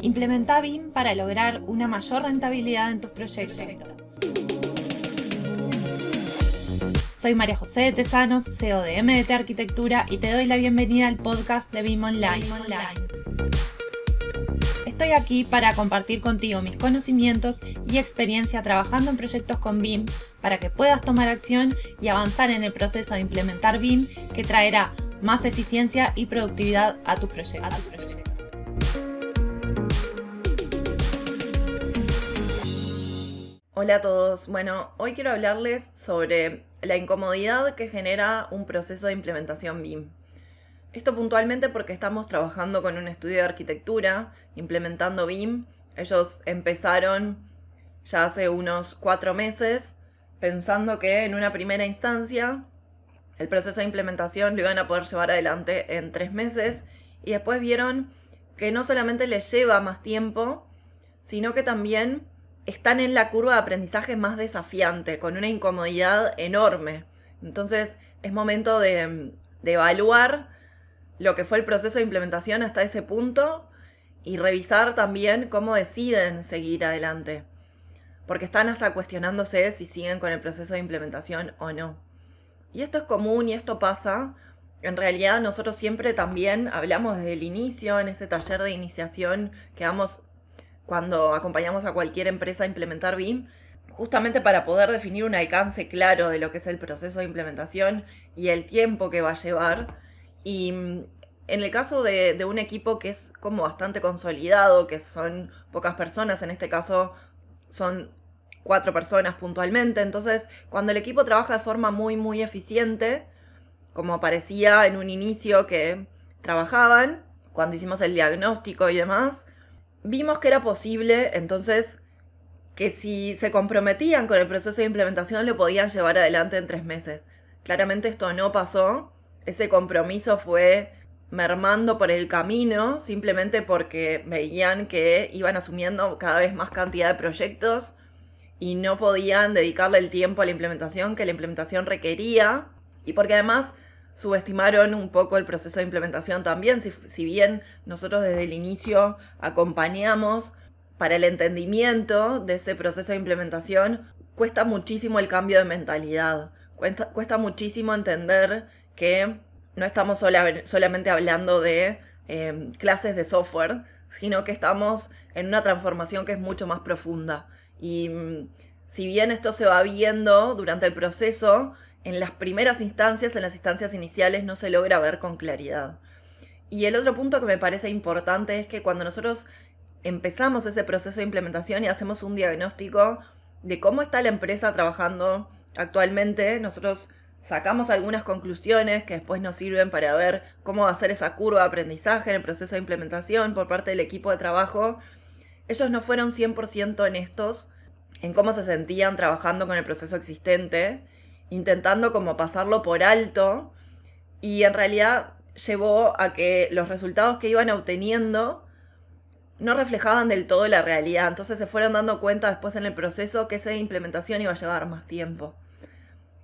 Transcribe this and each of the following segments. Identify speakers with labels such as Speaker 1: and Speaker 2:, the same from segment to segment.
Speaker 1: Implementa BIM para lograr una mayor rentabilidad en tus proyectos. Soy María José de Tesanos, CEO de MDT Arquitectura, y te doy la bienvenida al podcast de BIM Online. Estoy aquí para compartir contigo mis conocimientos y experiencia trabajando en proyectos con BIM para que puedas tomar acción y avanzar en el proceso de implementar BIM, que traerá más eficiencia y productividad a tus proyectos.
Speaker 2: Hola a todos. Bueno, hoy quiero hablarles sobre la incomodidad que genera un proceso de implementación BIM. Esto puntualmente porque estamos trabajando con un estudio de arquitectura, implementando BIM. Ellos empezaron ya hace unos 4 meses, pensando que en una primera instancia el proceso de implementación lo iban a poder llevar adelante en 3 meses, y después vieron que no solamente les lleva más tiempo, sino que también están en la curva de aprendizaje más desafiante, con una incomodidad enorme. Entonces es momento de evaluar lo que fue el proceso de implementación hasta ese punto y revisar también cómo deciden seguir adelante, porque están hasta cuestionándose si siguen con el proceso de implementación o no. Y esto es común y esto pasa. En realidad nosotros siempre también hablamos desde el inicio, en ese taller de iniciación que damos cuando acompañamos a cualquier empresa a implementar BIM, justamente para poder definir un alcance claro de lo que es el proceso de implementación y el tiempo que va a llevar. Y en el caso de un equipo que es como bastante consolidado, que son pocas personas, en este caso son 4 personas puntualmente, entonces cuando el equipo trabaja de forma muy eficiente, como parecía en un inicio que trabajaban, cuando hicimos el diagnóstico y demás, vimos que era posible, entonces, que si se comprometían con el proceso de implementación lo podían llevar adelante en 3 meses. Claramente esto no pasó. Ese compromiso fue mermando por el camino, simplemente porque veían que iban asumiendo cada vez más cantidad de proyectos y no podían dedicarle el tiempo a la implementación que la implementación requería, y porque además subestimaron un poco el proceso de implementación también. Si bien nosotros desde el inicio acompañamos para el entendimiento de ese proceso de implementación, cuesta muchísimo el cambio de mentalidad. Cuesta muchísimo entender que no estamos solamente hablando de clases de software, sino que estamos en una transformación que es mucho más profunda. Y si bien esto se va viendo durante el proceso, en las primeras instancias, en las instancias iniciales, no se logra ver con claridad. Y el otro punto que me parece importante es que cuando nosotros empezamos ese proceso de implementación y hacemos un diagnóstico de cómo está la empresa trabajando actualmente, nosotros sacamos algunas conclusiones que después nos sirven para ver cómo va a ser esa curva de aprendizaje en el proceso de implementación por parte del equipo de trabajo. Ellos no fueron 100% honestos en cómo se sentían trabajando con el proceso existente, intentando como pasarlo por alto, y en realidad llevó a que los resultados que iban obteniendo no reflejaban del todo la realidad. Entonces se fueron dando cuenta después en el proceso que esa implementación iba a llevar más tiempo.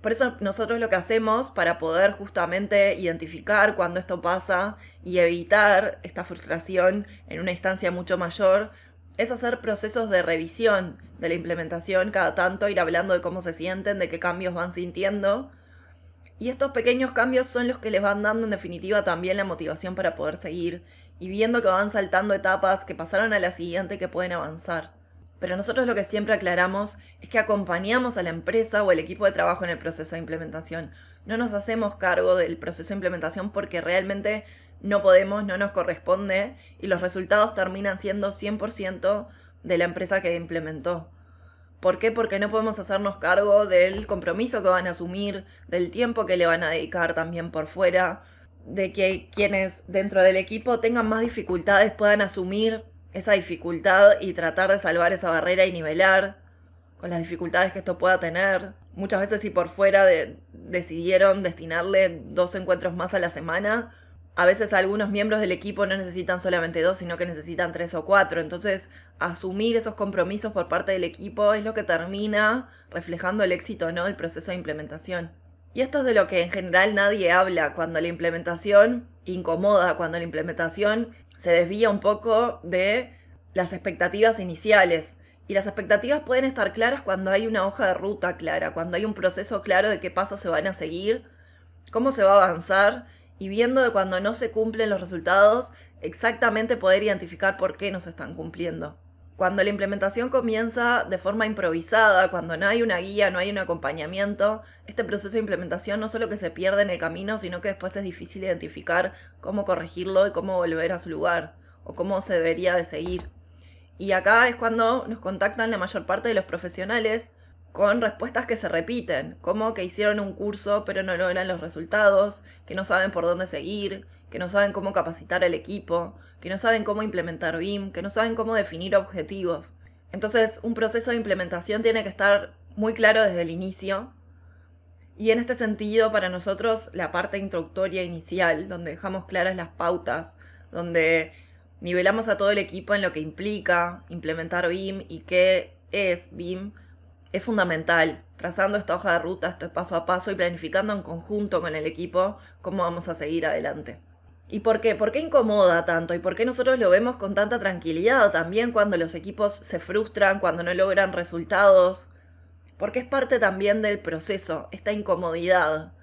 Speaker 2: Por eso nosotros lo que hacemos para poder justamente identificar cuando esto pasa y evitar esta frustración en una instancia mucho mayor, es hacer procesos de revisión de la implementación cada tanto, ir hablando de cómo se sienten, de qué cambios van sintiendo. Y estos pequeños cambios son los que les van dando en definitiva también la motivación para poder seguir, y viendo que van saltando etapas, que pasaron a la siguiente, que pueden avanzar. Pero nosotros lo que siempre aclaramos es que acompañamos a la empresa o el equipo de trabajo en el proceso de implementación. No nos hacemos cargo del proceso de implementación porque realmente no podemos, no nos corresponde, y los resultados terminan siendo 100% de la empresa que implementó. ¿Por qué? Porque no podemos hacernos cargo del compromiso que van a asumir, del tiempo que le van a dedicar también por fuera, de que quienes dentro del equipo tengan más dificultades puedan asumir esa dificultad y tratar de salvar esa barrera y nivelar con las dificultades que esto pueda tener. Muchas veces, si por fuera decidieron destinarle 2 encuentros más a la semana, a veces algunos miembros del equipo no necesitan solamente 2, sino que necesitan 3 o 4. Entonces, asumir esos compromisos por parte del equipo es lo que termina reflejando el éxito, ¿no?, del proceso de implementación. Y esto es de lo que en general nadie habla cuando la implementación incomoda, cuando la implementación se desvía un poco de las expectativas iniciales. Y las expectativas pueden estar claras cuando hay una hoja de ruta clara, cuando hay un proceso claro de qué pasos se van a seguir, cómo se va a avanzar, y viendo de cuando no se cumplen los resultados, exactamente poder identificar por qué no se están cumpliendo. Cuando la implementación comienza de forma improvisada, cuando no hay una guía, no hay un acompañamiento, este proceso de implementación no solo que se pierde en el camino, sino que después es difícil identificar cómo corregirlo y cómo volver a su lugar, o cómo se debería de seguir. Y acá es cuando nos contactan la mayor parte de los profesionales con respuestas que se repiten, como que hicieron un curso pero no logran los resultados, que no saben por dónde seguir, que no saben cómo capacitar al equipo, que no saben cómo implementar BIM, que no saben cómo definir objetivos. Entonces, un proceso de implementación tiene que estar muy claro desde el inicio. Y en este sentido, para nosotros, la parte introductoria inicial, donde dejamos claras las pautas, donde nivelamos a todo el equipo en lo que implica implementar BIM y qué es BIM, es fundamental, trazando esta hoja de ruta, esto paso a paso y planificando en conjunto con el equipo cómo vamos a seguir adelante. ¿Y por qué? ¿Por qué incomoda tanto? ¿Y por qué nosotros lo vemos con tanta tranquilidad también cuando los equipos se frustran, cuando no logran resultados? Porque es parte también del proceso, esta incomodidad.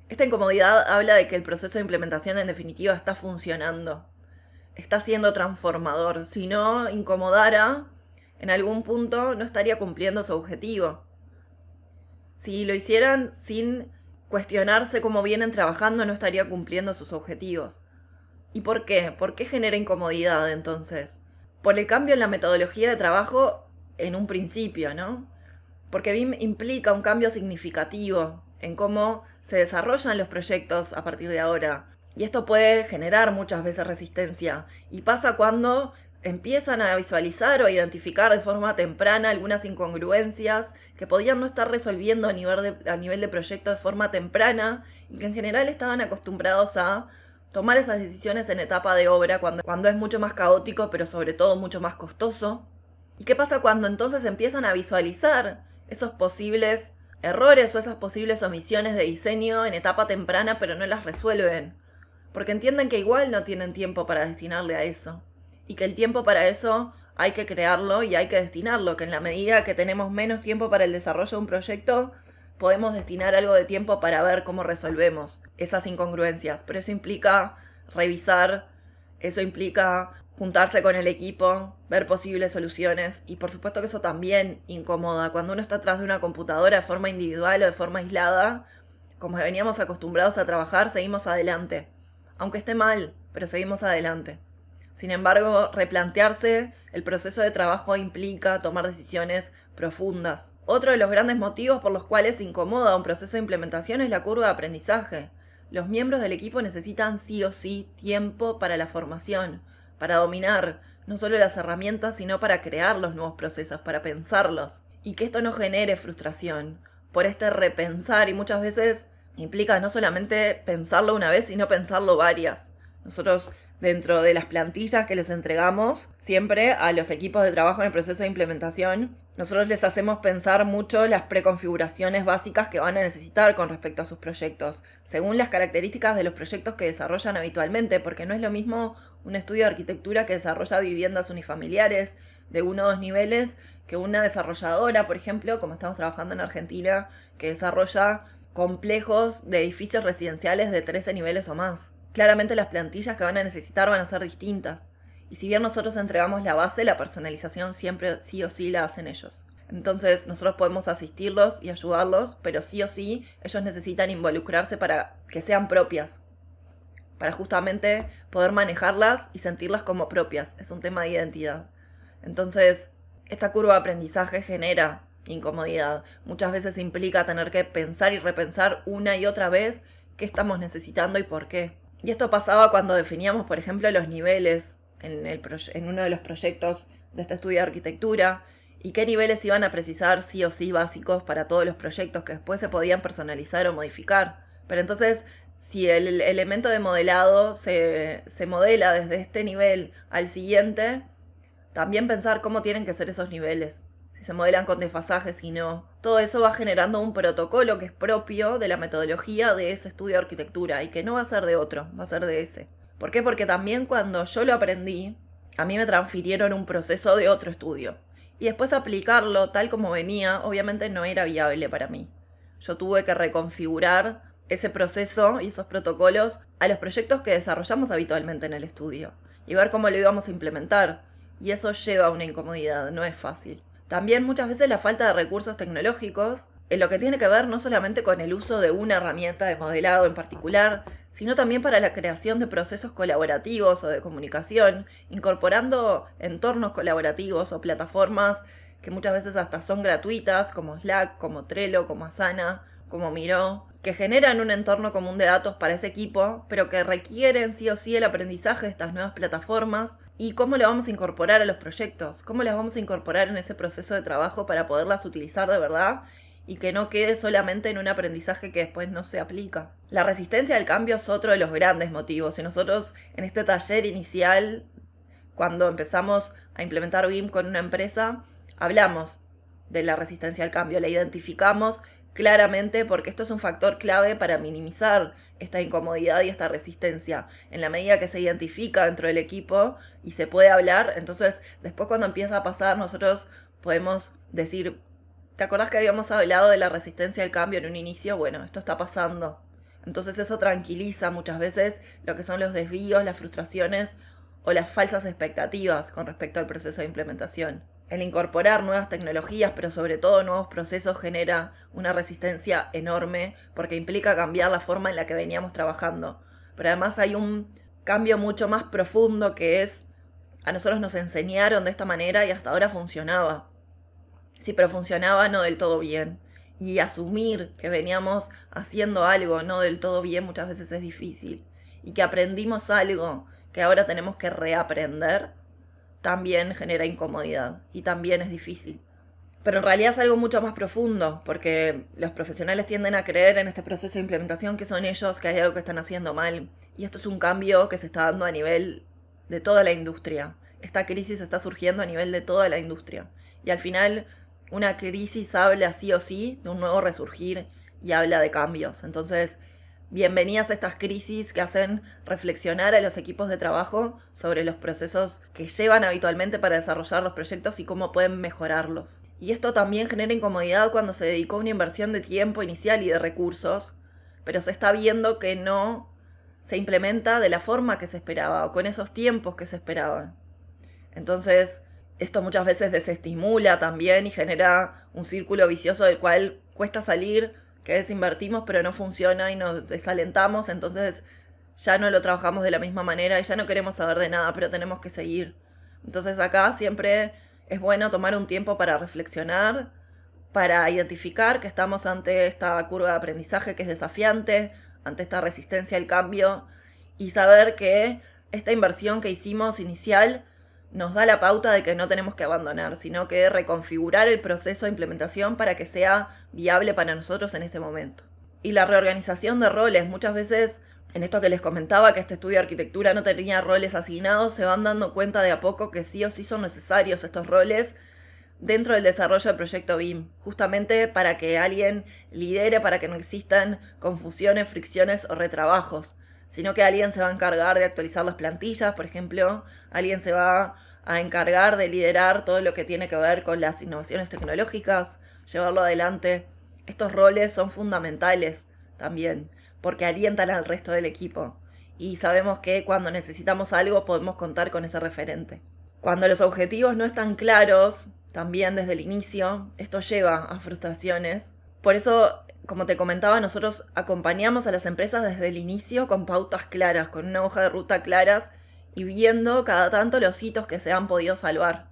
Speaker 2: Esta incomodidad habla de que el proceso de implementación en definitiva está funcionando, está siendo transformador. Si no incomodara, en algún punto no estaría cumpliendo su objetivo. Si lo hicieran sin cuestionarse cómo vienen trabajando, no estaría cumpliendo sus objetivos. ¿Y por qué? ¿Por qué genera incomodidad entonces? Por el cambio en la metodología de trabajo en un principio, ¿no? Porque BIM implica un cambio significativo en cómo se desarrollan los proyectos a partir de ahora. Y esto puede generar muchas veces resistencia. Y pasa cuando empiezan a visualizar o identificar de forma temprana algunas incongruencias que podían no estar resolviendo a nivel de proyecto de forma temprana y que en general estaban acostumbrados a tomar esas decisiones en etapa de obra cuando es mucho más caótico, pero sobre todo mucho más costoso. ¿Y qué pasa cuando entonces empiezan a visualizar esos posibles errores o esas posibles omisiones de diseño en etapa temprana, pero no las resuelven? Porque entienden que igual no tienen tiempo para destinarle a eso. Y que el tiempo para eso hay que crearlo y hay que destinarlo, que en la medida que tenemos menos tiempo para el desarrollo de un proyecto, podemos destinar algo de tiempo para ver cómo resolvemos esas incongruencias. Pero eso implica revisar, eso implica juntarse con el equipo, ver posibles soluciones, y por supuesto que eso también incomoda. Cuando uno está atrás de una computadora de forma individual o de forma aislada, como veníamos acostumbrados a trabajar, seguimos adelante. Aunque esté mal, pero seguimos adelante. Sin embargo, replantearse el proceso de trabajo implica tomar decisiones profundas. Otro de los grandes motivos por los cuales se incomoda un proceso de implementación es la curva de aprendizaje. Los miembros del equipo necesitan sí o sí tiempo para la formación, para dominar no solo las herramientas, sino para crear los nuevos procesos, para pensarlos. Y que esto no genere frustración por este repensar, y muchas veces implica no solamente pensarlo una vez, sino pensarlo varias. Nosotros, dentro de las plantillas que les entregamos siempre a los equipos de trabajo en el proceso de implementación, nosotros les hacemos pensar mucho las preconfiguraciones básicas que van a necesitar con respecto a sus proyectos, según las características de los proyectos que desarrollan habitualmente, porque no es lo mismo un estudio de arquitectura que desarrolla viviendas unifamiliares de 1 o 2 niveles que una desarrolladora, por ejemplo, como estamos trabajando en Argentina, que desarrolla complejos de edificios residenciales de 13 niveles o más. Claramente las plantillas que van a necesitar van a ser distintas. Y si bien nosotros entregamos la base, la personalización siempre sí o sí la hacen ellos. Entonces nosotros podemos asistirlos y ayudarlos, pero sí o sí ellos necesitan involucrarse para que sean propias. Para justamente poder manejarlas y sentirlas como propias. Es un tema de identidad. Entonces, esta curva de aprendizaje genera incomodidad. Muchas veces implica tener que pensar y repensar una y otra vez qué estamos necesitando y por qué. Y esto pasaba cuando definíamos, por ejemplo, los niveles en uno de los proyectos de este estudio de arquitectura y qué niveles iban a precisar sí o sí básicos para todos los proyectos que después se podían personalizar o modificar. Pero entonces, si el elemento de modelado se modela desde este nivel al siguiente, también pensar cómo tienen que ser esos niveles. Si se modelan con desfasajes y no. Todo eso va generando un protocolo que es propio de la metodología de ese estudio de arquitectura y que no va a ser de otro, va a ser de ese. ¿Por qué? Porque también cuando yo lo aprendí, a mí me transfirieron un proceso de otro estudio. Y después aplicarlo tal como venía, obviamente no era viable para mí. Yo tuve que reconfigurar ese proceso y esos protocolos a los proyectos que desarrollamos habitualmente en el estudio y ver cómo lo íbamos a implementar. Y eso lleva a una incomodidad, no es fácil. También muchas veces la falta de recursos tecnológicos, en lo que tiene que ver no solamente con el uso de una herramienta de modelado en particular, sino también para la creación de procesos colaborativos o de comunicación, incorporando entornos colaborativos o plataformas que muchas veces hasta son gratuitas, como Slack, como Trello, como Asana, como Miro, que generan un entorno común de datos para ese equipo, pero que requieren sí o sí el aprendizaje de estas nuevas plataformas y cómo le vamos a incorporar a los proyectos, cómo las vamos a incorporar en ese proceso de trabajo para poderlas utilizar de verdad y que no quede solamente en un aprendizaje que después no se aplica. La resistencia al cambio es otro de los grandes motivos y nosotros en este taller inicial, cuando empezamos a implementar BIM con una empresa, hablamos de la resistencia al cambio, la identificamos claramente porque esto es un factor clave para minimizar esta incomodidad y esta resistencia. En la medida que se identifica dentro del equipo y se puede hablar, entonces después cuando empieza a pasar nosotros podemos decir, ¿te acordás que habíamos hablado de la resistencia al cambio en un inicio? Bueno, esto está pasando. Entonces eso tranquiliza muchas veces lo que son los desvíos, las frustraciones o las falsas expectativas con respecto al proceso de implementación. El incorporar nuevas tecnologías, pero sobre todo nuevos procesos, genera una resistencia enorme porque implica cambiar la forma en la que veníamos trabajando. Pero además hay un cambio mucho más profundo que es, a nosotros nos enseñaron de esta manera y hasta ahora funcionaba. Sí, pero funcionaba no del todo bien. Y asumir que veníamos haciendo algo no del todo bien muchas veces es difícil. Y que aprendimos algo que ahora tenemos que reaprender, también genera incomodidad y también es difícil. Pero en realidad es algo mucho más profundo, porque los profesionales tienden a creer en este proceso de implementación que son ellos, que hay algo que están haciendo mal. Y esto es un cambio que se está dando a nivel de toda la industria. Esta crisis está surgiendo a nivel de toda la industria. Y al final, una crisis habla sí o sí de un nuevo resurgir y habla de cambios. Entonces, bienvenidas a estas crisis que hacen reflexionar a los equipos de trabajo sobre los procesos que llevan habitualmente para desarrollar los proyectos y cómo pueden mejorarlos. Y esto también genera incomodidad cuando se dedicó una inversión de tiempo inicial y de recursos, pero se está viendo que no se implementa de la forma que se esperaba o con esos tiempos que se esperaban. Entonces, esto muchas veces desestimula también y genera un círculo vicioso del cual cuesta salir, que es invertimos pero no funciona y nos desalentamos, entonces ya no lo trabajamos de la misma manera y ya no queremos saber de nada, pero tenemos que seguir. Entonces acá siempre es bueno tomar un tiempo para reflexionar, para identificar que estamos ante esta curva de aprendizaje que es desafiante, ante esta resistencia al cambio y saber que esta inversión que hicimos inicial nos da la pauta de que no tenemos que abandonar, sino que reconfigurar el proceso de implementación para que sea viable para nosotros en este momento. Y la reorganización de roles, muchas veces, en esto que les comentaba, que este estudio de arquitectura no tenía roles asignados, se van dando cuenta de a poco que sí o sí son necesarios estos roles dentro del desarrollo del proyecto BIM, justamente para que alguien lidere, para que no existan confusiones, fricciones o retrabajos, sino que alguien se va a encargar de actualizar las plantillas, por ejemplo, alguien se va a encargar de liderar todo lo que tiene que ver con las innovaciones tecnológicas, llevarlo adelante. Estos roles son fundamentales también, porque alientan al resto del equipo, y sabemos que cuando necesitamos algo podemos contar con ese referente. Cuando los objetivos no están claros, también desde el inicio, esto lleva a frustraciones. Por eso, como te comentaba, nosotros acompañamos a las empresas desde el inicio con pautas claras, con una hoja de ruta claras y viendo cada tanto los hitos que se han podido salvar.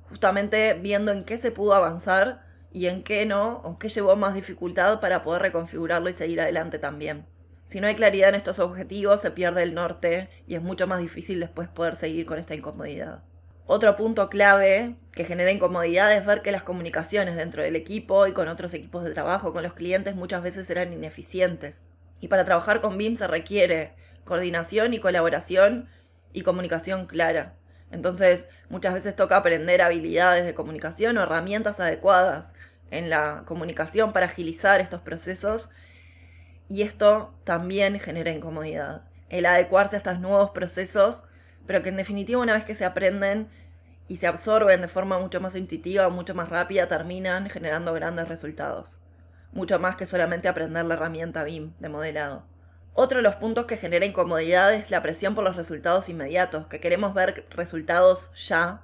Speaker 2: Justamente viendo en qué se pudo avanzar y en qué no, o qué llevó más dificultad para poder reconfigurarlo y seguir adelante también. Si no hay claridad en estos objetivos, se pierde el norte y es mucho más difícil después poder seguir con esta incomodidad. Otro punto clave que genera incomodidad es ver que las comunicaciones dentro del equipo y con otros equipos de trabajo, con los clientes, muchas veces eran ineficientes. Y para trabajar con BIM se requiere coordinación y colaboración y comunicación clara. Entonces, muchas veces toca aprender habilidades de comunicación o herramientas adecuadas en la comunicación para agilizar estos procesos. Y esto también genera incomodidad. El adecuarse a estos nuevos procesos pero que en definitiva una vez que se aprenden y se absorben de forma mucho más intuitiva, mucho más rápida, terminan generando grandes resultados. Mucho más que solamente aprender la herramienta BIM de modelado. Otro de los puntos que genera incomodidad es la presión por los resultados inmediatos, que queremos ver resultados ya,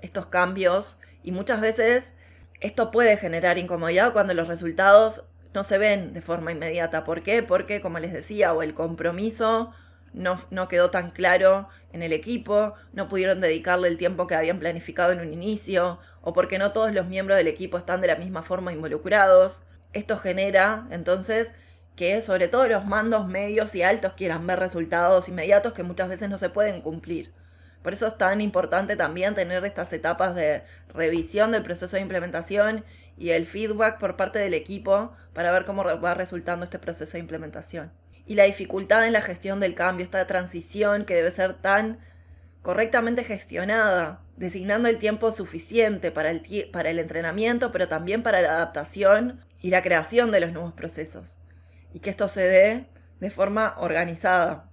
Speaker 2: estos cambios, y muchas veces esto puede generar incomodidad cuando los resultados no se ven de forma inmediata. ¿Por qué? Porque, como les decía, o el compromiso no quedó tan claro en el equipo, no pudieron dedicarle el tiempo que habían planificado en un inicio, o porque no todos los miembros del equipo están de la misma forma involucrados. Esto genera, entonces, que sobre todo los mandos medios y altos quieran ver resultados inmediatos que muchas veces no se pueden cumplir. Por eso es tan importante también tener estas etapas de revisión del proceso de implementación y el feedback por parte del equipo para ver cómo va resultando este proceso de implementación. Y la dificultad en la gestión del cambio, esta transición que debe ser tan correctamente gestionada, designando el tiempo suficiente para el entrenamiento, pero también para la adaptación y la creación de los nuevos procesos. Y que esto se dé de forma organizada,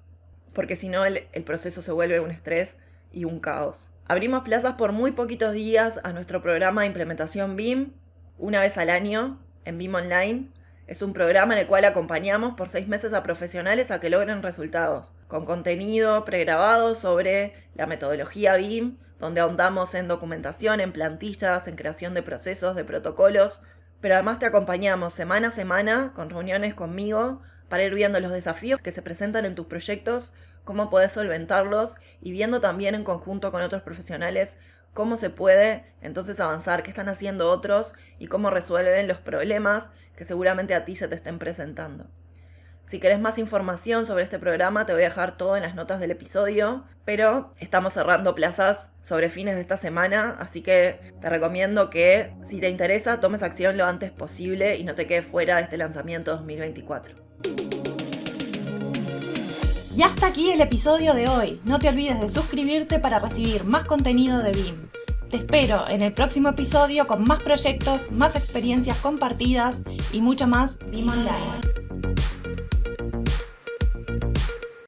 Speaker 2: porque si no el proceso se vuelve un estrés y un caos. Abrimos plazas por muy poquitos días a nuestro programa de implementación BIM, una vez al año, en BIM Online. Es un programa en el cual acompañamos por 6 meses a profesionales a que logren resultados, con contenido pregrabado sobre la metodología BIM, donde ahondamos en documentación, en plantillas, en creación de procesos, de protocolos, pero además te acompañamos semana a semana con reuniones conmigo para ir viendo los desafíos que se presentan en tus proyectos, cómo podés solventarlos y viendo también en conjunto con otros profesionales cómo se puede entonces avanzar, qué están haciendo otros y cómo resuelven los problemas que seguramente a ti se te estén presentando. Si querés más información sobre este programa, te voy a dejar todo en las notas del episodio, pero estamos cerrando plazas sobre fines de esta semana, así que te recomiendo que, si te interesa, tomes acción lo antes posible y no te quedes fuera de este lanzamiento 2024.
Speaker 1: Y hasta aquí el episodio de hoy. No te olvides de suscribirte para recibir más contenido de BIM. Te espero en el próximo episodio con más proyectos, más experiencias compartidas y mucho más BIM Online.